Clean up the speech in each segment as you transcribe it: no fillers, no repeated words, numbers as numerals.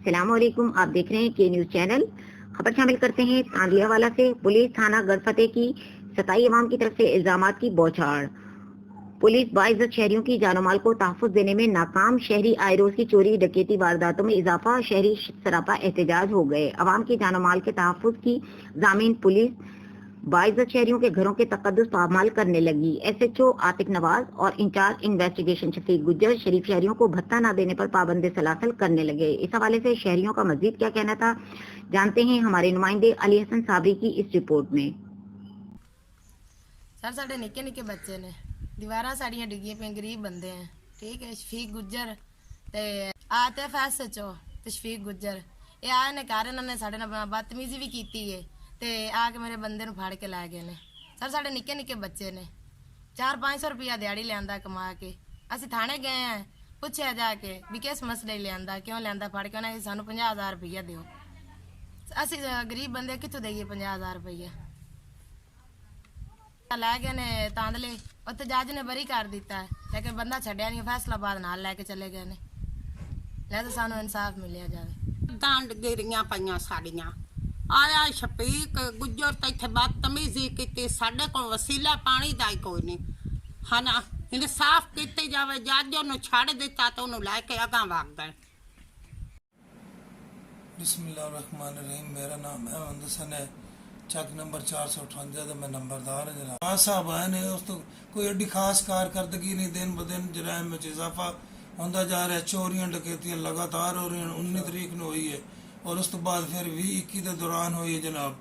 अस्सलामुअलैकुम। आप देख रहे हैं के न्यूज़ चैनल। खबर शामिल करते हैं तांदियावाला से। पुलिस थाना गढ़फतेह की सताई अवाम की तरफ से इल्जामात की बौछार। पुलिस बाइज्जत शहरियों की जानो माल को तहफ़्फ़ुज़ देने में नाकाम। शहरी आए रोज की चोरी डकैती वारदातों में इजाफा। शहरी सरापा एहतजाज हो गए। अवाम की जानो माल के तहफ़्फ़ुज़ की ज़ामीन पुलिस बाइज्जत शहरियों के घरों के तकद्दुस पामाल करने लगी। एसएचओ आतिक नवाज और इंचार्ज इन्वेस्टिगेशन शफीक गुज्जर शरीफ शहरियों को भत्ता न देने पर पाबंदी सलासल करने लगे। इस हवाले से शहरियों का मजीद क्या कहना था, जानते हैं हमारे नुमाइंदे अली हसन साबरी की इस रिपोर्ट में। सर साढ़े निक्के निक्के बच्चे ने दीवारा साड़ियां डिगियां पे, गरीब बंदे हैं। ठीक है, शफीक गुज्जर ते आतिफ एसएचओ ते शफीक गुज्जर ये आए ने घर, इन्होंने साढ़े नाल बदतमीजी भी की है ते आके मेरे बंदे नु फाड़ के लै गए ने। सर साढ़े निक्के निक्के बच्चे ने 400-500 रुपया दिहाड़ी लियांदा कमा के। असीं थाने गए हैं, पुछया जाके भी किस मसले लियांदा, क्यों लियांदा फाड़ के। उन्हें सानू 50,000 रुपया दिओ। असीं गरीब बंदे कित्थों देइए 50,000 रुपया। लै गए ने तांदले, उत्थे जज ने बरी कर दिता है, लेकिन बंदा छड्या नहीं। फैसलाबाद नाल लैके चले गए ने। लै तो सानू इंसाफ मिलिया जावे। दंड गिरियां पईयां साड़ियां आया शफीक गुज्जर तो इत्थे बदतमीजी की। साडे कोल वसीला पानी दा ही कोई नहीं है ना। इंसाफ किते जावे। जज उन्हें छड़ दिता तो उन्हें लैके अगां वग गए। बिस्मिल्लाहिर्रहमानिर्रहीम। मेरा नाम अहमद हसन है। चक नंबर 458 का मैं नंबरदार है जनाब। खास साहब आए ने, उस तो कोई एडी खास कारकर्दगी नहीं। दिन ब दिन जराइम में इजाफा होता जा रहा है। चोरियां डकैतियां लगातार हो रही हैं। 19 तरीक को हुई है और उस तो बाद फिर 20-21 के दौरान हुई है जनाब।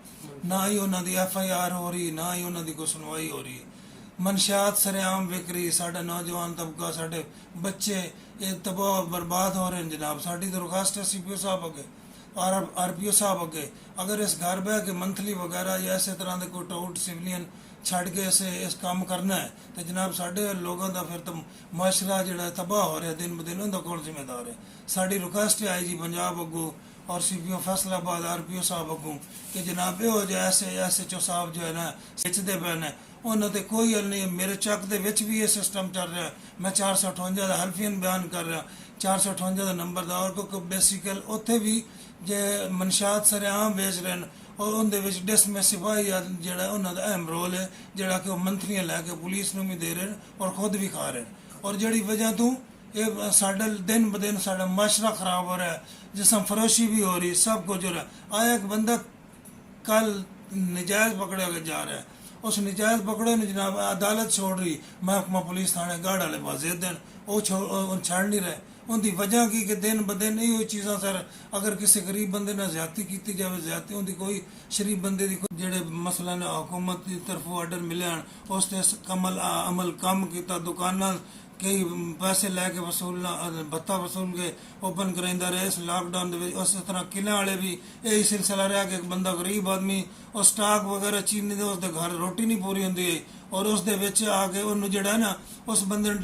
ना ही उन्होंने FIR हो रही, ना ही उन्होंने कोई सुनवाई हो रही। मनशियात सरेआम विक रही। साढ़ा नौजवान तबका, साढ़े बच्चे ये तबाह बर्बाद हो रहे हैं जनाब। साड़ी दरखास्त है CPO साहब अगे और RPO साहब अगे, अगर इस घर बह के मंथली वगैरह या इस तरह के कोई टाउट सिविलियन छड़ के इस काम करना है तो जनाब साढ़े लोगों का फिर तो माशरा जो तबाह हो रहा है दिन ब दिन, उनका कौन जिम्मेदार है। साड़ी रिक्वेस्ट है IG पंजाब अगू और CPO फैसलाबाद RPO साहब अगू कि जनाब यो जो ऐसे SHO साहब जो है ना खिंचते पे ने, उन्होंने कोई हल नहीं। मेरे चक के भी ये सिस्टम चल रहा है। मैं 458 का हल्फियन बयान कर रहा, 458 का नंबर दा। और क्योंकि बेसिकल उत्थे भी जे मनशात सरेआम बेच रहे हैं और उनके डिस में सिपाही जोड़ा उन्होंने अहम रोल है, जोड़ा कि मंथलियां लैके पुलिस में भी दे रहे हैं और खुद भी खा रहे हैं। और जड़ी वजह तू ये साढ़े दिन ब दिन साढ़ा माशरा खराब हो रहा है, जिसम फरोशी भी हो रही, सब कुछ हो रहा है। आया एक बंदा कल नजायज़ पकड़ा जा रहा है, उस नजायज़ पकड़े ने जनाब अदालत छोड़ रही, महकमा पुलिस थाने गाड़ वाले वाजे दिन वो छड़ नहीं रहे। उनकी वजह की कि दिन ब दिन यही चीज़ा सर, अगर किसी गरीब बंदे ने ज्यादती की जाए, ज्यादती उनकी कोई शरीफ बंदे की जेडे मसलन हुकूमत की तरफों ऑर्डर मिले हैं उस अमल कम किया। दुकाना कई पैसे लैके वसूलना, भत्ता वसूल के ओपन कराइंदा रहे इस लॉकडाउन के। उस तरह किले वाले भी यही सिलसिला रहा कि एक बंदा गरीब आदमी और स्टाक वगैरह चीनी दे उसके घर रोटी नहीं पूरी होंगी और उस आके उन्होंने जोड़ा है ना उस बंदे